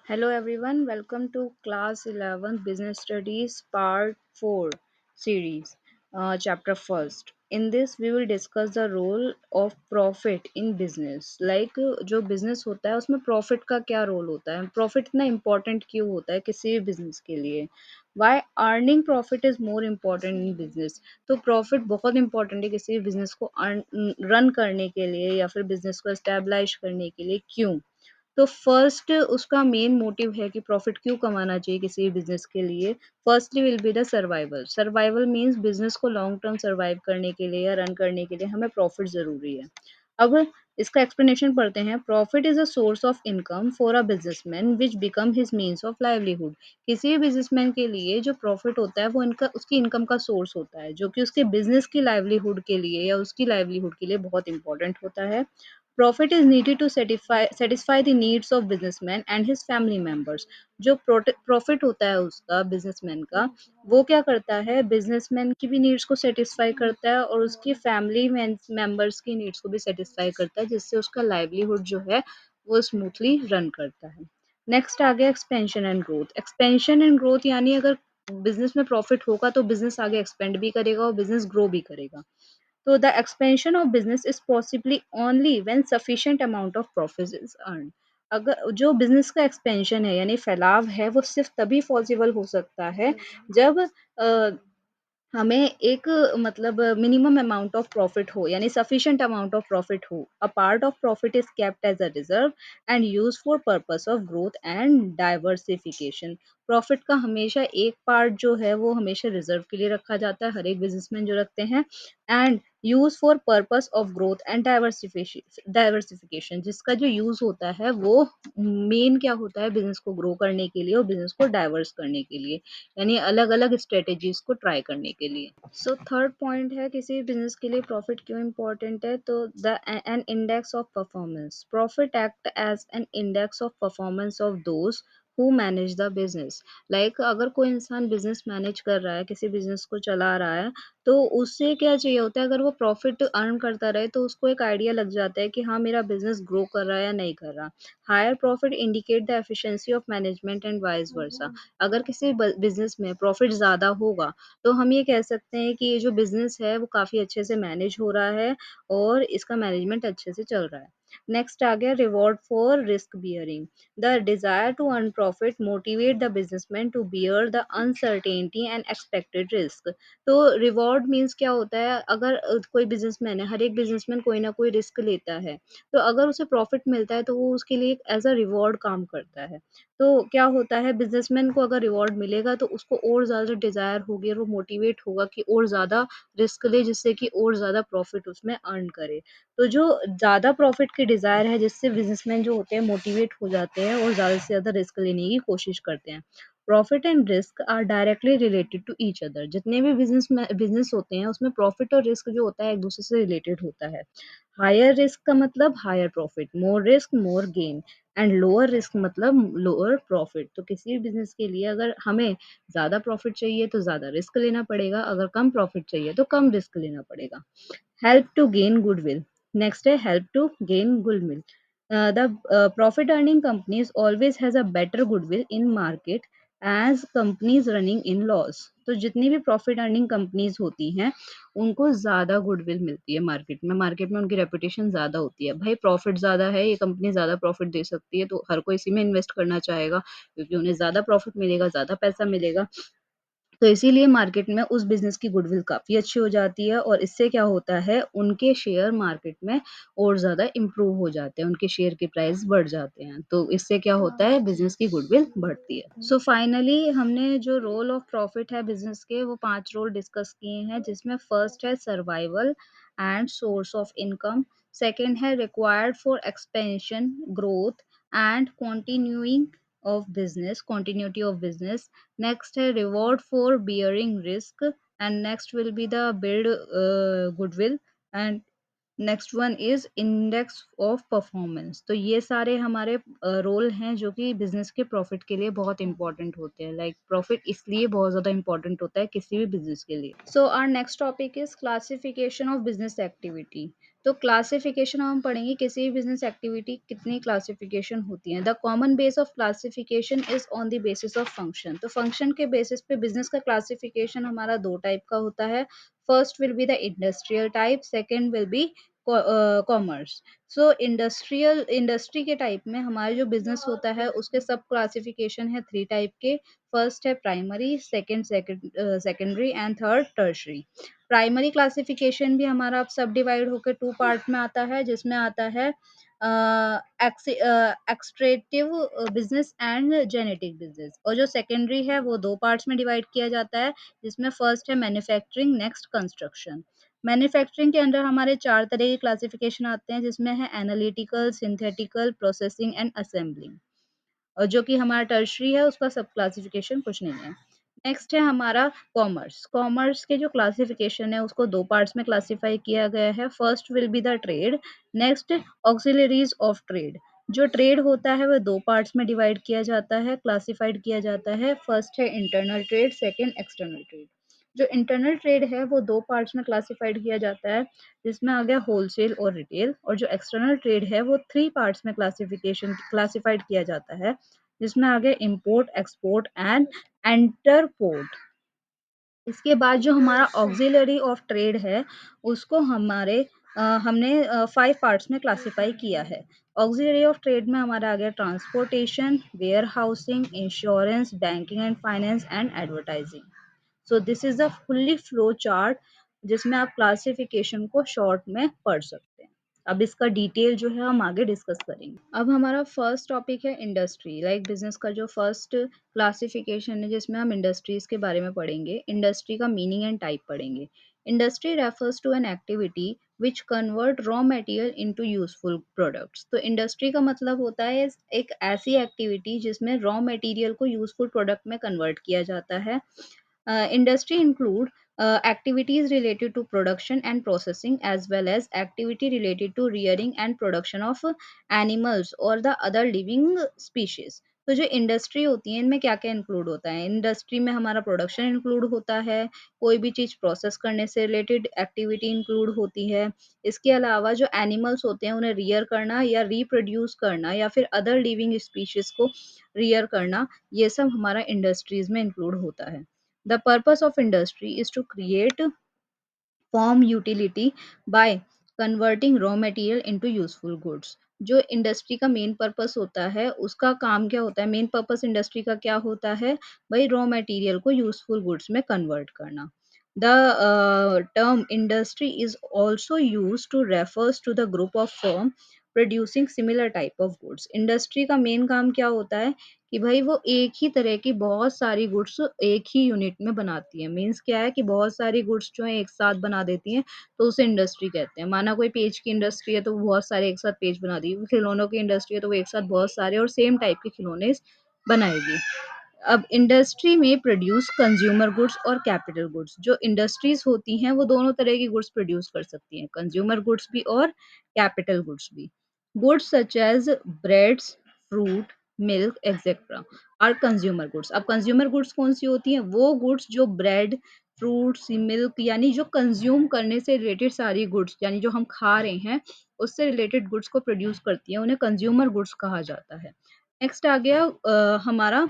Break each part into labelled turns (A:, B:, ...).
A: Hello everyone, welcome to class 11 Business Studies Part 4 series, chapter first. In this we will discuss the role of profit in business. जो business होता है उसमें profit का क्या role होता है? Profit इतना important क्यों होता है किसी भी business के लिए? Why earning profit is more important in business? तो profit बहुत important है किसी भी business को run करने के लिए या फिर business को establish करने के लिए क्यों? तो फर्स्ट उसका मेन मोटिव है कि प्रॉफिट क्यों कमाना चाहिए किसी भी बिजनेस के लिए। Firstly will be the survival. Survival means business को लॉन्ग टर्म सर्वाइव करने के लिए या रन करने के लिए हमें प्रॉफिट ज़रूरी है। अब इसका एक्सप्लेनेशन पढ़ते हैं। Profit is a source of income for a businessman which become his means of livelihood. किसी भी बिजनेसमैन के लिए जो प्रॉफिट होता है वो इनका उसकी इनकम का सोर्स होता है जो कि उसके बिजनेस की लाइवलीहुड के लिए या उसकी लाइवलीहुड के लिए बहुत इंपॉर्टेंट होता है। Profit is needed to satisfy the needs of businessman and his family members. जो प्रॉफिट होता है उसका बिजनेसमैन का वो क्या करता है बिजनेसमैन की भी नीड्स को सेटिस्फाई करता है और उसकी फैमिली मेंबर्स की नीड्स को भी सेटिस्फाई करता है जिससे उसका लाइवलीहुड जो है वो स्मूथली रन करता है। नेक्स्ट आ गया expansion and growth. Expansion and growth यानी अगर बिजनेस में प्रॉफिट होगा तो बिजनेस आगे एक्सपेंड भी करेगा और बिजनेस ग्रो भी करेगा। So the expansion of business is possibly only when sufficient amount of profit is earned. अगर जो बिजनेस का एक्सपेंशन है यानी फैलाव है वो सिर्फ तभी पॉसिबल हो सकता है जब हमें एक मतलब मिनिमम अमाउंट ऑफ प्रॉफिट हो यानी सफिशिएंट अमाउंट ऑफ प्रॉफिट हो। A part of profit is kept as a reserve and use for purpose of growth and diversification. Profit का हमेशा एक पार्ट जो है वो हमेशा रिजर्व के लिए रखा जाता है, हर एक बिजनेसमैन जो रखते हैं। And use for purpose of growth and diversification जिसका जो यूज होता है वो मेन क्या होता है बिजनेस को ग्रो करने के लिए और बिजनेस को डाइवर्स करने के लिए, यानी अलग अलग स्ट्रेटेजीज को ट्राई करने के लिए। सो थर्ड पॉइंट है किसी बिजनेस के लिए प्रॉफिट क्यों इम्पोर्टेंट है। तो the an index of performance. Profit act as an index of performance of those who manage the business. Like अगर कोई इंसान बिजनेस मैनेज कर रहा है, किसी बिजनेस को चला रहा है, तो उससे क्या चाहिए होता है अगर वो प्रॉफिट अर्न करता रहे तो उसको एक आइडिया लग जाता है कि हाँ मेरा बिजनेस ग्रो कर रहा है या नहीं कर रहा। Higher profit indicate the efficiency of management and vice versa. अगर किसी बिजनेस में प्रॉफिट ज़्यादा होगा तो हम ये कह सकते हैं कि ये जो बिजनेस है वो काफ़ी अच्छे से मैनेज हो रहा है और इसका मैनेजमेंट अच्छे से चल रहा है। नेक्स्ट आ गया reward for risk bearing. The desire to earn profit motivate the businessman to bear the uncertainty and expected risk. तो रिवॉर्ड मीन्स क्या होता है अगर कोई बिजनेसमैन है, हर एक बिजनेसमैन कोई ना कोई रिस्क लेता है, तो अगर उसे प्रॉफिट मिलता है तो वो उसके लिए एज अ रिवॉर्ड काम करता है। तो क्या होता है बिजनेसमैन को अगर रिवॉर्ड मिलेगा तो उसको और ज़्यादा डिज़ायर होगी और वो मोटिवेट होगा कि और ज़्यादा रिस्क ले जिससे कि और ज़्यादा प्रॉफिट उसमें अर्न करे। तो जो ज़्यादा प्रॉफिट की डिज़ायर है जिससे बिजनेसमैन जो होते हैं मोटिवेट हो जाते हैं और ज़्यादा से ज़्यादा रिस्क लेने की कोशिश करते हैं। Profit and risk are directly related to each other. जितने भी बिजनेस होते हैं उसमें प्रॉफिट और रिस्क जो होता है एक दूसरे से रिलेटेड होता है। हायर रिस्क का मतलब higher profit, more risk more gain and lower risk मतलब लोअर प्रॉफिट। तो किसी भी बिजनेस के लिए अगर हमें ज़्यादा प्रॉफिट चाहिए तो ज़्यादा रिस्क लेना पड़ेगा, अगर कम प्रॉफिट चाहिए तो कम रिस्क लेना पड़ेगा। Help to gain goodwill. Next है help to gain goodwill. The profit earning companies always has a better goodwill in market as companies running in loss। तो जितनी भी प्रॉफिट अर्निंग कंपनीज होती हैं उनको ज़्यादा गुडविल मिलती है मार्केट में उनकी रेपुटेशन ज़्यादा होती है। भाई प्रॉफिट ज़्यादा है, ये कंपनी ज़्यादा प्रॉफिट दे सकती है तो हर कोई इसी में इन्वेस्ट करना चाहेगा क्योंकि उन्हें ज़्यादा प्रॉफिट मिलेगा, ज़्यादा पैसा मिलेगा। तो इसीलिए मार्केट में उस बिज़नेस की गुडविल काफ़ी अच्छी हो जाती है और इससे क्या होता है उनके शेयर मार्केट में और ज़्यादा इम्प्रूव हो जाते हैं, उनके शेयर के प्राइस बढ़ जाते हैं। तो इससे क्या होता है बिज़नेस की गुडविल बढ़ती है। सो फाइनली हमने जो रोल ऑफ प्रॉफिट है बिज़नेस के वो 5 रोल डिस्कस किए हैं जिसमें फर्स्ट है survival and source of income, second है required for expansion, growth and continuity of business. Next है reward for bearing risk and next will be the build goodwill and next one is index of performance. तो ये सारे हमारे role हैं जो कि business के प्रॉफिट के लिए बहुत इंपॉर्टेंट होते हैं। लाइक प्रॉफिट इसलिए बहुत ज़्यादा इंपॉर्टेंट होता है किसी भी बिजनेस के लिए। So our next topic is classification of business activity. तो क्लासिफिकेशन हम पढ़ेंगे किसी भी बिजनेस एक्टिविटी कितनी क्लासिफिकेशन होती है। The common base of classification is on the basis of function. तो फंक्शन के बेसिस पे बिजनेस का क्लासिफिकेशन हमारा दो टाइप का होता है। First will be the industrial type, second will be commerce. So industry के टाइप में हमारा जो बिजनेस होता है उसके सब क्लासिफिकेशन है थ्री टाइप के। फर्स्ट है primary, secondary and third tertiary. Primary classification भी हमारा अब सब डिवाइड होकर टू पार्ट में आता है, जिसमें आता है एक्सट्रेक्टिव बिजनेस एंड जेनेटिक बिजनेस। और जो सेकेंडरी है वो दो पार्ट्स में डिवाइड किया जाता है, जिसमें फर्स्ट है मैन्युफैक्चरिंग, नेक्स्ट कंस्ट्रक्शन। मैन्युफैक्चरिंग के अंदर हमारे चार तरह के क्लासिफिकेशन आते हैं, जिसमें है analytical, synthetical, processing and assembling. और जो कि हमारा टर्शरी है उसका सब क्लासिफिकेशन कुछ नहीं है। नेक्स्ट है हमारा कॉमर्स। कॉमर्स के जो क्लासिफिकेशन है उसको दो पार्ट्स में क्लासिफाई किया गया है। First will be the trade, next auxiliaries of trade. जो ट्रेड होता है वह दो पार्ट्स में डिवाइड किया जाता है, क्लासिफाइड किया जाता है। फर्स्ट है internal trade, second external trade. जो इंटरनल ट्रेड है वो दो पार्ट्स में क्लासिफाइड किया जाता है, जिसमें आ गया होलसेल और रिटेल। और जो एक्सटर्नल ट्रेड है वो थ्री पार्ट्स में क्लासिफाइड किया जाता है, जिसमें आ गया इम्पोर्ट, एक्सपोर्ट एंड एंटरपोर्ट। इसके बाद जो हमारा ऑक्सिलरी ऑफ ट्रेड है उसको हमने फाइव पार्ट्स में क्लासिफाई किया है। ऑक्सिलरी ऑफ ट्रेड में हमारा आ गया transportation, warehousing, insurance, banking and finance and advertising. So this is the fully flow chart, जिसमें आप क्लासिफिकेशन को शॉर्ट में पढ़ सकते हैं। अब इसका डिटेल जो है हम आगे डिस्कस करेंगे। अब हमारा फर्स्ट टॉपिक है इंडस्ट्री। बिजनेस का जो फर्स्ट क्लासिफिकेशन है जिसमें हम इंडस्ट्रीज के बारे में पढ़ेंगे, इंडस्ट्री का मीनिंग एंड टाइप पढ़ेंगे। Industry refers to an activity which convert raw material into useful products. तो इंडस्ट्री का मतलब होता है एक ऐसी एक्टिविटी जिसमें रॉ मटेरियल को यूजफुल प्रोडक्ट में कन्वर्ट किया जाता है। Industry include activities related to production and processing, as well as activity related to rearing and production of animals or the other living species. तो जो इंडस्ट्री होती है इनमें क्या क्या इंक्लूड होता है? इंडस्ट्री में हमारा प्रोडक्शन इंक्लूड होता है, कोई भी चीज़ प्रोसेस करने से रिलेटेड एक्टिविटी इंक्लूड होती है। इसके अलावा जो एनिमल्स होते हैं उन्हें रियर करना या रिप्रोड्यूस करना या फिर अदर लिविंग स्पीशीज को रियर करना, ये सब हमारा इंडस्ट्रीज में इंक्लूड होता है। The purpose of industry is to create form utility by converting raw material into useful goods। जो इंडस्ट्री का मेन पर्पस होता है उसका काम क्या होता है? मेन पर्पस इंडस्ट्री का क्या होता है? भाई रॉ मटेरियल को यूजफुल गुड्स में कन्वर्ट करना। The term industry is also used to refers to the group of firm producing similar type of goods. Industry का मेन काम क्या होता है कि भाई वो एक ही तरह की बहुत सारी गुड्स एक ही यूनिट में बनाती है। मीन्स क्या है कि बहुत सारी गुड्स जो है एक साथ बना देती हैं, तो उसे इंडस्ट्री कहते हैं। माना कोई पेज की इंडस्ट्री है तो वो बहुत सारे एक साथ पेज बना दी, खिलौनों की इंडस्ट्री है तो वो एक साथ बहुत सारे और सेम टाइप के खिलौने बनाएगी। अब इंडस्ट्री में प्रोड्यूस कंज्यूमर गुड्स और कैपिटल गुड्स। जो इंडस्ट्रीज होती हैं वो दोनों तरह की गुड्स प्रोड्यूस कर सकती हैं, कंज्यूमर गुड्स भी और कैपिटल गुड्स भी। Goods such as breads, fruit, milk etcetera are consumer goods. अब कंज्यूमर गुड्स कौन सी होती हैं? वो गुड्स जो ब्रेड, फ्रूट्स, मिल्क यानी जो कंज्यूम करने से रिलेटेड सारी गुड्स यानी जो हम खा रहे हैं उससे रिलेटेड गुड्स को प्रोड्यूस करती हैं, उन्हें कंज्यूमर गुड्स कहा जाता है। नेक्स्ट आ गया हमारा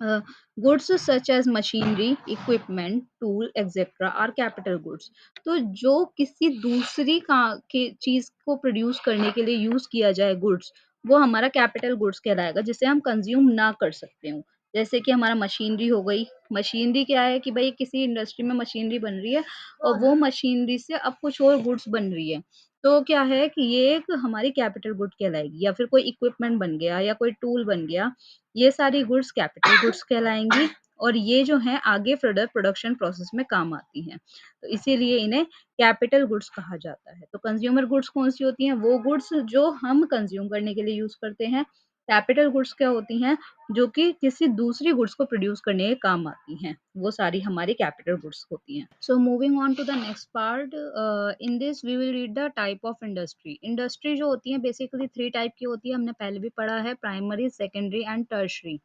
A: goods such as machinery, equipment, tool etcetera are capital goods. तो जो किसी दूसरी के चीज को प्रोड्यूस करने के लिए यूज किया जाए गुड्स, वो हमारा कैपिटल गुड्स कहलाएगा, जिसे हम कंज्यूम ना कर सकते हो। जैसे कि हमारा मशीनरी हो गई। मशीनरी क्या है कि भाई किसी इंडस्ट्री में मशीनरी बन रही है और वो मशीनरी से अब कुछ और गुड्स बन रही है, तो क्या है कि ये एक हमारी कैपिटल गुड कहलाएगी। या फिर कोई इक्विपमेंट बन गया या कोई टूल बन गया, ये सारी गुड्स कैपिटल गुड्स कहलाएंगी और ये जो है आगे प्रोडक्शन प्रोसेस में काम आती हैं, तो इसीलिए इन्हें कैपिटल गुड्स कहा जाता है। तो कंज्यूमर गुड्स कौन सी होती हैं? वो गुड्स जो हम कंज्यूम करने के लिए यूज करते हैं। कैपिटल गुड्स क्या होती हैं? जो कि किसी दूसरी गुड्स को प्रोड्यूस करने के काम आती हैं, वो सारी हमारी कैपिटल गुड्स होती हैं। So moving on to the next part, in this we will read the type of industry. Industry जो होती है बेसिकली थ्री टाइप की होती है, हमने पहले भी पढ़ा है, प्राइमरी, सेकेंडरी एंड टर्शरी।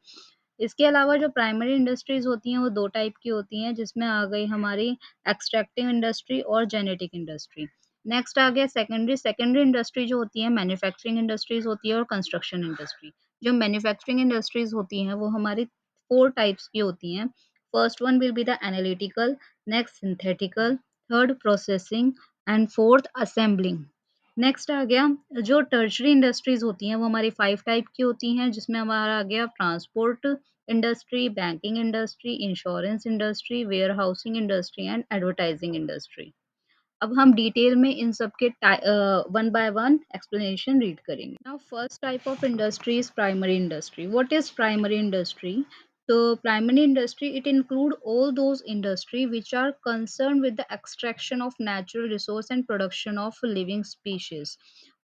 A: इसके अलावा जो प्राइमरी इंडस्ट्रीज होती हैं वो दो टाइप की होती हैं, जिसमें आ गई हमारी एक्सट्रैक्टिव इंडस्ट्री और जेनेटिक इंडस्ट्री। नेक्स्ट आ गया सेकेंडरी। सेकेंडरी इंडस्ट्री जो होती है मैन्युफैक्चरिंग इंडस्ट्रीज होती है और कंस्ट्रक्शन इंडस्ट्री। जो मैन्युफैक्चरिंग इंडस्ट्रीज होती हैं वो हमारी 4 टाइप्स की होती हैं। First one will be the analytical, next synthetical, third processing and fourth assembling. Next आ गया जो टर्शरी इंडस्ट्रीज होती हैं वो हमारी 5 टाइप की होती हैं, जिसमें हमारा आ गया transport industry, banking industry, insurance industry, warehousing industry and advertising industry. अब हम डिटेल में इन सब के one by one explanation read करेंगे। Now first type of industry is primary industry. What is primary industry? तो primary industry it include all those industry which are concern with the extraction of natural resource and production of living species.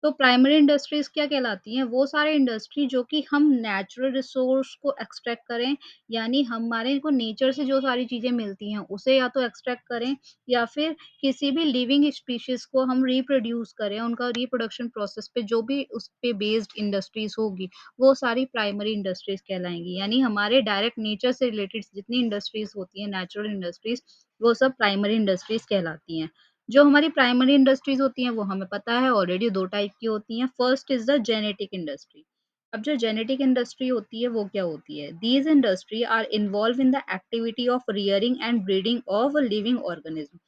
A: तो primary industries क्या कहलाती हैं? वो सारे industry जो कि हम नेचुरल रिसोर्स को एक्सट्रैक्ट करें, यानी हमारे को नेचर से जो सारी चीज़ें मिलती हैं उसे या तो एक्सट्रैक्ट करें, या फिर किसी भी लिविंग स्पीशीज को हम रिप्रोड्यूस करें, उनका रिप्रोडक्शन प्रोसेस पे जो भी उस पे बेस्ड इंडस्ट्रीज होगी वो सारी प्राइमरी इंडस्ट्रीज कहलाएंगी। यानी हमारे डायरेक्ट नेचर से रिलेटेड जितनी इंडस्ट्रीज होती हैं नेचुरल इंडस्ट्रीज, वो सब प्राइमरी इंडस्ट्रीज कहलाती हैं। जो हमारी प्राइमरी इंडस्ट्रीज होती हैं वो हमें पता है ऑलरेडी 2 टाइप की होती हैं। First is the genetic industry. अब जो जेनेटिक इंडस्ट्री होती है वो क्या होती है? These industry are involve in the activity of rearing and breeding of living organism.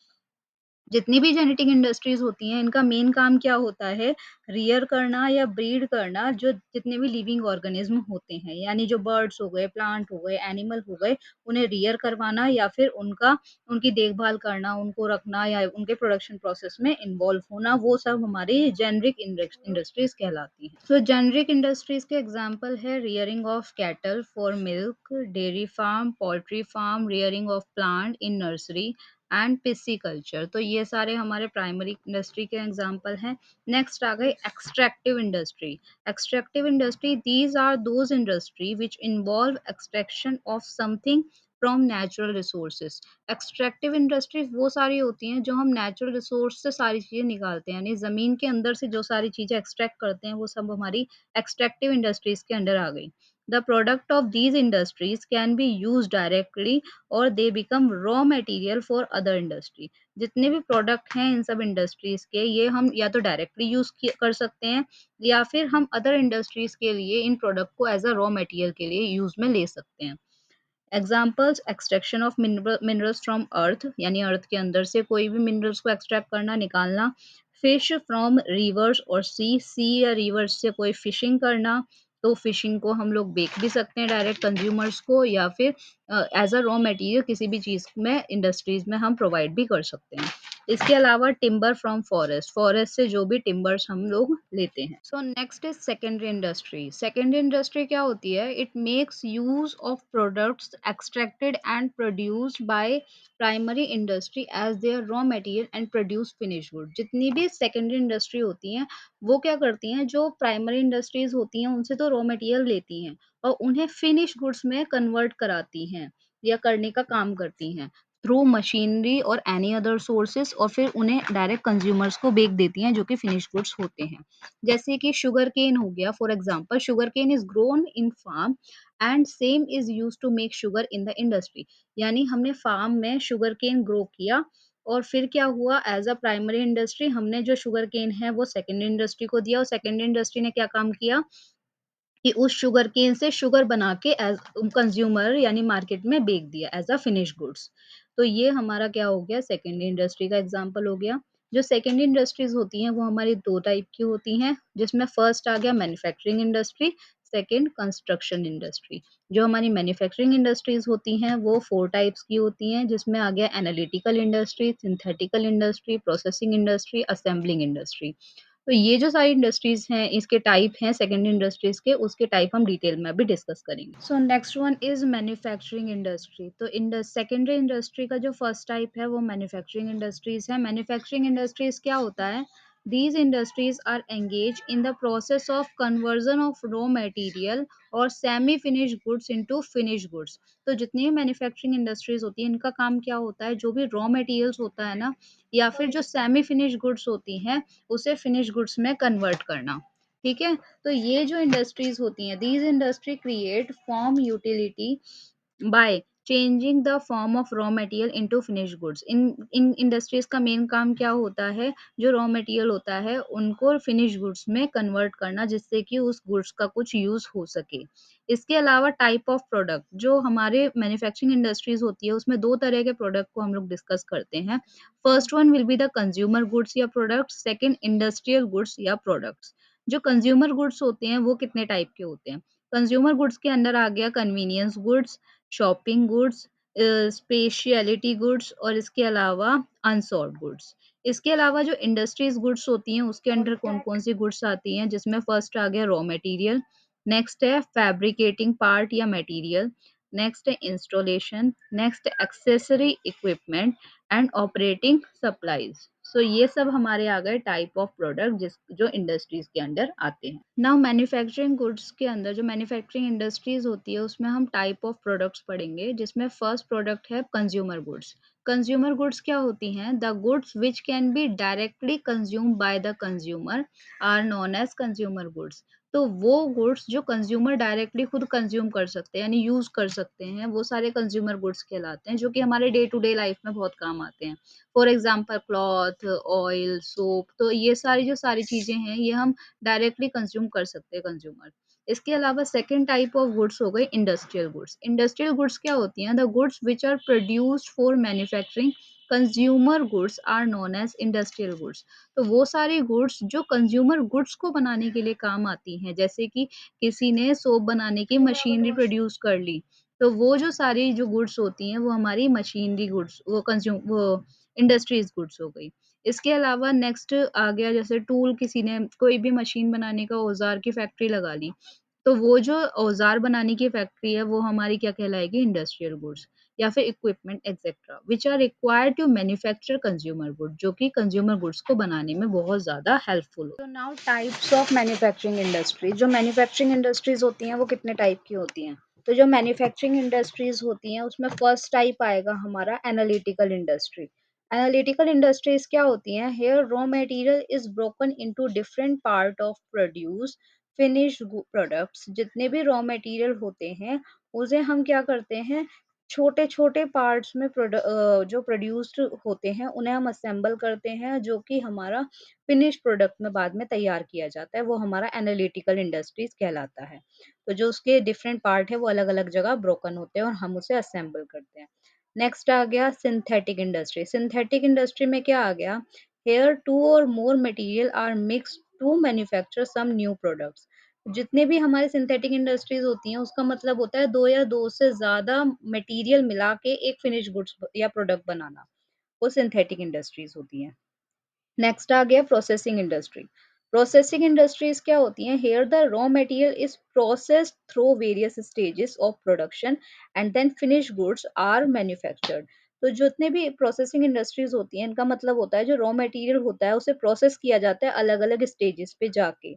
A: जितनी भी जेनेटिक इंडस्ट्रीज होती हैं इनका मेन काम क्या होता है? रियर करना या ब्रीड करना जो जितने भी लिविंग ऑर्गेनिज्म होते हैं, यानी जो बर्ड्स हो गए, प्लांट हो गए, एनिमल हो गए, उन्हें रियर करवाना या फिर उनकी देखभाल करना, उनको रखना या उनके प्रोडक्शन प्रोसेस में इन्वॉल्व होना, वो सब हमारी जेनरिक इंडस्ट्रीज कहलाती हैं। सो जेनरिक इंडस्ट्रीज के एग्जांपल है rearing of cattle for milk, dairy farm, poultry farm, rearing of plant in nursery and pisciculture. तो ये सारे हमारे प्राइमरी इंडस्ट्री के एग्जांपल हैं। नेक्स्ट आ गई extractive industry. Extractive industry these are those industry which involve extraction of something from natural resources. Extractive industries वो सारी होती हैं जो हम नेचुरल रिसोर्स से सारी चीज़ें निकालते हैं, यानी ज़मीन के अंदर से जो सारी चीज़ें एक्सट्रैक्ट करते हैं वो सब हमारी एक्सट्रैक्टिव इंडस्ट्रीज के अंडर आ गई। The product of these industries can be used directly और they become raw material for other industry. जितने भी प्रोडक्ट हैं इन सब इंडस्ट्रीज के, ये हम या तो डायरेक्टली यूज कर सकते हैं या फिर हम अदर इंडस्ट्रीज के लिए इन प्रोडक्ट को एज अ रॉ मटेरियल के लिए यूज में ले सकते हैं। Examples extraction of minerals from earth, यानी अर्थ के अंदर से कोई भी मिनरल्स को एक्सट्रैक्ट करना, निकालना। फिश फ्रॉम रिवर्स और सी या रिवर्स से कोई फिशिंग करना, तो फिशिंग को हम लोग बेच भी सकते हैं डायरेक्ट कंज्यूमर्स को, या फिर एज अ रॉ मटेरियल किसी भी चीज़ में इंडस्ट्रीज में हम प्रोवाइड भी कर सकते हैं। इसके अलावा टिम्बर फ्रॉम फॉरेस्ट, फॉरेस्ट से जो भी टिम्बर्स हम लोग लेते हैं। So next is secondary industry. Secondary industry क्या होती है? It makes use of products extracted and produced by primary industry as their raw material and produce finish good. जितनी भी सेकेंडरी इंडस्ट्री होती हैं वो क्या करती हैं, जो प्राइमरी इंडस्ट्रीज होती हैं उनसे तो रॉ मटेरियल लेती हैं और उन्हें फिनिश गुड्स में कन्वर्ट कराती हैं या करने का काम करती हैं थ्रू मशीनरी और एनी अदर सोर्सेस, और फिर उन्हें डायरेक्ट कंज्यूमर्स को बेच देती हैं जो कि फिनिश गुड्स होते हैं। जैसे कि शुगर केन हो गया, for example sugar cane is grown in farm and same is used to make sugar in the industry. यानी हमने फार्म में शुगर केन ग्रो किया और फिर क्या हुआ, एज अ प्राइमरी इंडस्ट्री हमने जो शुगर केन है वो सेकेंडरी इंडस्ट्री को दिया और सेकेंडरी इंडस्ट्री ने क्या काम किया कि उस शुगर केन से शुगर बना के एज कंज्यूमर यानी मार्केट में बेच दिया एज अ फिनिश गुड्स। तो ये हमारा क्या हो गया, सेकेंडरी इंडस्ट्री का एग्जांपल हो गया। जो सेकेंडरी इंडस्ट्रीज होती हैं वो हमारी 2 टाइप की होती हैं, जिसमें फर्स्ट आ गया manufacturing industry, second construction industry. जो हमारी मैन्युफैक्चरिंग इंडस्ट्रीज होती हैं वो 4 टाइप्स की होती हैं, जिसमें आ गया analytical industry, synthetical industry, processing industry, assembling industry. तो ये जो सारी इंडस्ट्रीज हैं इसके टाइप हैं सेकेंडरी इंडस्ट्रीज के, उसके टाइप हम डिटेल में अभी डिस्कस करेंगे। So next one is manufacturing industry. तो सेकेंडरी इंडस्ट्री का जो फर्स्ट टाइप है वो मैन्युफैक्चरिंग इंडस्ट्रीज है। मैन्युफैक्चरिंग इंडस्ट्रीज क्या होता है? These industries are engaged in the process of conversion of raw material और semi finished goods into finished goods। तो जितनी भी मैन्युफैक्चरिंग इंडस्ट्रीज होती है इनका काम क्या होता है, जो भी रॉ मटेरियल्स होता है ना या फिर जो सेमी फिनिश गुड्स होती हैं उसे फिनिश गुड्स में कन्वर्ट करना। ठीक है, तो ये जो इंडस्ट्रीज होती हैं, these industry create form utility by changing the form of raw material into finished goods. In industries का मेन काम क्या होता है, जो रॉ मटेरियल होता है उनको फिनिश गुड्स में कन्वर्ट करना, जिससे कि उस गुड्स का कुछ यूज हो सके। इसके अलावा टाइप ऑफ प्रोडक्ट, जो हमारे मैन्युफैक्चरिंग इंडस्ट्रीज होती है उसमें दो तरह के प्रोडक्ट को हम लोग डिस्कस करते हैं। First one will be the consumer goods या प्रोडक्ट्स, सेकंड इंडस्ट्रियल गुड्स या प्रोडक्ट्स। जो कंज्यूमर गुड्स होते हैं वो कितने टाइप के होते हैं? कंज्यूमर गुड्स के अंदर आ गया convenience goods, shopping goods, speciality goods और इसके अलावा अनसॉल्ड गुड्स। इसके अलावा जो इंडस्ट्रीज गुड्स होती हैं उसके अंडर कौन कौन सी गुड्स आती हैं, जिसमें फर्स्ट आ गया रॉ मटेरियल, नेक्स्ट है फैब्रिकेटिंग पार्ट या मटेरियल, नेक्स्ट है installation, next accessory equipment and operating supplies. So ये सब हमारे आ गए टाइप ऑफ प्रोडक्ट जिस जो इंडस्ट्रीज के अंडर आते हैं। नाउ मैन्युफैक्चरिंग गुड्स के अंदर जो मैन्युफैक्चरिंग इंडस्ट्रीज होती है उसमें हम टाइप ऑफ प्रोडक्ट्स पढ़ेंगे, जिसमें फर्स्ट प्रोडक्ट है कंज्यूमर गुड्स। कंज्यूमर गुड्स क्या होती हैं? The goods which can be directly consume by the consumer are known as consumer goods. तो वो गुड्स जो कंज्यूमर डायरेक्टली खुद कंज्यूम कर सकते हैं यानी यूज कर सकते हैं, वो सारे कंज्यूमर गुड्स कहलाते हैं, जो कि हमारे डे टू डे लाइफ में बहुत काम आते हैं। For example cloth, oil, soap, तो ये सारी जो सारी चीजें हैं ये हम डायरेक्टली कंज्यूम कर सकते हैं कंज्यूमर। इसके अलावा सेकेंड टाइप ऑफ गुड्स हो गए इंडस्ट्रियल गुड्स। इंडस्ट्रियल गुड्स क्या होती हैं? The goods which are produced for manufacturing consumer goods are known as industrial goods. तो वो सारी गुड्स जो कंज्यूमर गुड्स को बनाने के लिए काम आती हैं, जैसे कि किसी ने सोप बनाने की मशीनरी प्रोड्यूस कर ली, तो वो जो सारी जो गुड्स होती हैं वो हमारी मशीनरी गुड्स, वो इंडस्ट्रीज गुड्स हो गई। इसके अलावा नेक्स्ट आ गया जैसे टूल, किसी ने कोई भी मशीन बनाने का औज़ार की फैक्ट्री लगा ली, तो वो जो औज़ार बनाने की फैक्ट्री है वो हमारी क्या कहलाएगी? Industrial goods. या फिर equipment etcetera which are required to manufacture consumer good, जो कि कंज्यूमर गुड्स को बनाने में बहुत ज़्यादा हेल्पफुल हो। तो now types of manufacturing industry. जो मैन्युफैक्चरिंग इंडस्ट्रीज़ होती हैं वो कितने टाइप की होती हैं? तो जो मैन्युफैक्चरिंग इंडस्ट्रीज़ होती हैं उसमें फर्स्ट टाइप आएगा हमारा एनालिटिकल इंडस्ट्री। एनालिटिकल इंडस्ट्रीज क्या होती हैं? Here raw material is broken into different part of produce finished products. जितने भी रॉ मटेरियल होते हैं उसे हम क्या करते हैं, छोटे छोटे पार्ट्स में जो प्रोड्यूस्ड होते हैं उन्हें हम असेंबल करते हैं, जो कि हमारा फिनिश प्रोडक्ट में बाद में तैयार किया जाता है, वो हमारा एनालिटिकल इंडस्ट्रीज कहलाता है। तो जो उसके डिफरेंट पार्ट है वो अलग अलग जगह ब्रोकन होते हैं और हम उसे असेंबल करते हैं। नेक्स्ट आ गया सिंथेटिक इंडस्ट्री। सिंथेटिक इंडस्ट्री में क्या आ गया? Here two or more material are mixed to manufacture some new products. जितने भी हमारे सिंथेटिक इंडस्ट्रीज होती हैं उसका मतलब होता है दो या दो से ज्यादा मटेरियल मिला के एक फिनिश गुड्स या प्रोडक्ट बनाना, वो सिंथेटिक इंडस्ट्रीज होती हैं। नेक्स्ट आ गया प्रोसेसिंग इंडस्ट्री। प्रोसेसिंग इंडस्ट्रीज क्या होती हैं? Here the raw material is processed through various stages of production and then finish goods are manufactured. तो जितने भी प्रोसेसिंग इंडस्ट्रीज होती हैं इनका मतलब होता है जो रॉ मटेरियल होता है उसे प्रोसेस किया जाता है अलग अलग स्टेजेस पे जाके,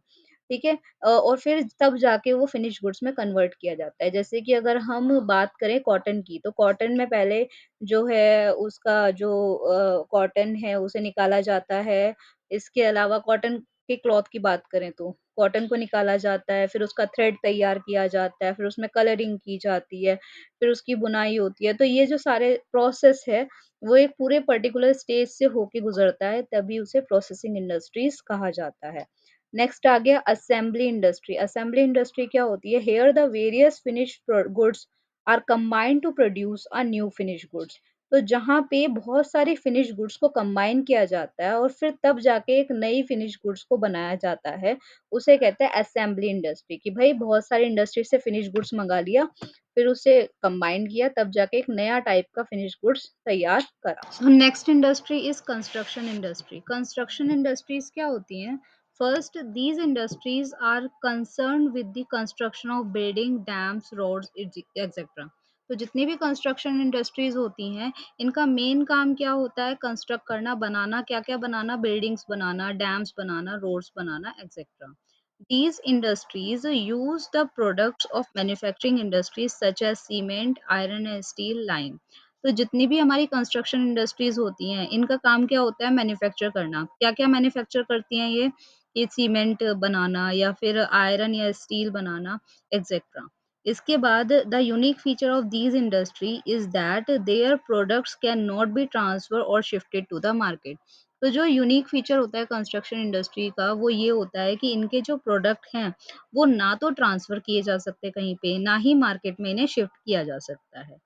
A: ठीक है। और फिर तब जाके वो फिनिश गुड्स में कन्वर्ट किया जाता है। जैसे कि अगर हम बात करें कॉटन की, तो कॉटन में पहले जो है उसका जो कॉटन है उसे निकाला जाता है। इसके अलावा कॉटन के क्लॉथ की बात करें तो कॉटन को निकाला जाता है, फिर उसका थ्रेड तैयार किया जाता है, फिर उसमें कलरिंग की जाती है, फिर उसकी बुनाई होती है। तो ये जो सारे प्रोसेस है वो एक पूरे पर्टिकुलर स्टेज से होके गुजरता है, तभी उसे प्रोसेसिंग इंडस्ट्रीज कहा जाता है। नेक्स्ट आ गया असेंबली इंडस्ट्री। असेंबली इंडस्ट्री क्या होती है? Here the various finished goods are combined to produce a new finish goods. तो जहाँ पे बहुत सारी फिनिश गुड्स को कंबाइन किया जाता है और फिर तब जाके एक नई फिनिश गुड्स को बनाया जाता है, उसे कहते हैं असेंबली इंडस्ट्री। कि भाई बहुत सारी इंडस्ट्री से फिनिश गुड्स मंगा लिया, फिर उसे कंबाइन किया, तब जाके एक नया टाइप का फिनिश गुड्स तैयार करा। So next industry is construction industry. Construction industries क्या होती हैं? First, these industries are concerned with the construction of building, dams, roads, etc. तो जितनी भी कंस्ट्रक्शन इंडस्ट्रीज होती हैं इनका मेन काम क्या होता है? कंस्ट्रक्ट करना, बनाना। क्या क्या बनाना? बिल्डिंग्स बनाना, डैम्स बनाना, रोड्स बनाना, etcetera. These industries use the products of manufacturing industries such as cement, iron and steel, lime. तो जितनी भी हमारी कंस्ट्रक्शन इंडस्ट्रीज होती हैं इनका काम क्या होता है? मैन्युफैक्चर करना। क्या क्या मैन्युफैक्चर करती हैं ये सीमेंट बनाना या फिर आयरन या स्टील बनाना, एक्सेट्रा। इसके बाद the unique feature of these industry is that their products can not be transfer और शिफ्टेड टू द मार्केट। तो जो यूनिक फीचर होता है कंस्ट्रक्शन इंडस्ट्री का वो ये होता है कि इनके जो प्रोडक्ट हैं वो ना तो ट्रांसफर किए जा सकते कहीं पे, ना ही मार्केट में इन्हें शिफ्ट किया जा सकता है।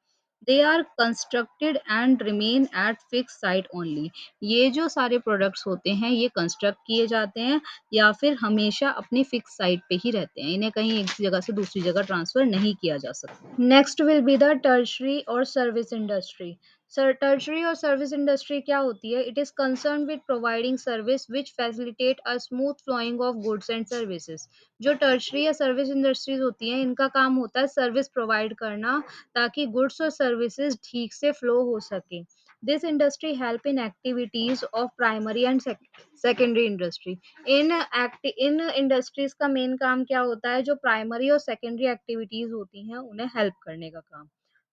A: They are constructed and remain at fix site only. ये जो सारे प्रोडक्ट्स होते हैं ये कंस्ट्रक्ट किए जाते हैं या फिर हमेशा अपनी फिक्स साइट पे ही रहते हैं, इन्हें कहीं एक जगह से दूसरी जगह ट्रांसफर नहीं किया जा सकता। Next will be the tertiary or service industry. Sir tertiary or service industry क्या होती है? It is concern with providing service which facilitate a smooth flowing of goods and services. जो टर्शरी या सर्विस इंडस्ट्रीज होती हैं इनका काम होता है सर्विस प्रोवाइड करना ताकि गुड्स और सर्विसेज ठीक से फ्लो हो सके। This industry help in activities of primary and secondary industry. In industries का मेन काम क्या होता है? जो प्राइमरी और सेकेंडरी एक्टिविटीज होती हैं उन्हें हेल्प करने का काम।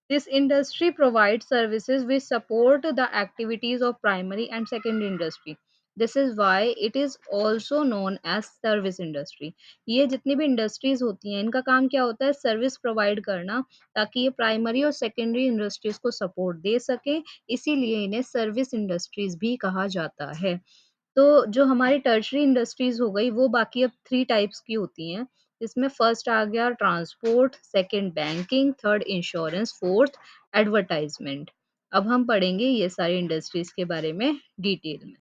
A: This industry provide services which support the activities of primary and secondary industry. This is why it is also known as service industry. ये जितनी भी इंडस्ट्रीज होती हैं इनका काम क्या होता है? सर्विस प्रोवाइड करना ताकि ये प्राइमरी और सेकेंडरी इंडस्ट्रीज को सपोर्ट दे सकें, इसीलिए इन्हें सर्विस इंडस्ट्रीज भी कहा जाता है। तो जो हमारी टर्शरी इंडस्ट्रीज हो गई वो बाकी अब 3 टाइप्स की होती हैं। इसमें फर्स्ट आ गया transport, second banking, third insurance, fourth advertisement. अब हम पढ़ेंगे ये सारी इंडस्ट्रीज के बारे में डिटेल में।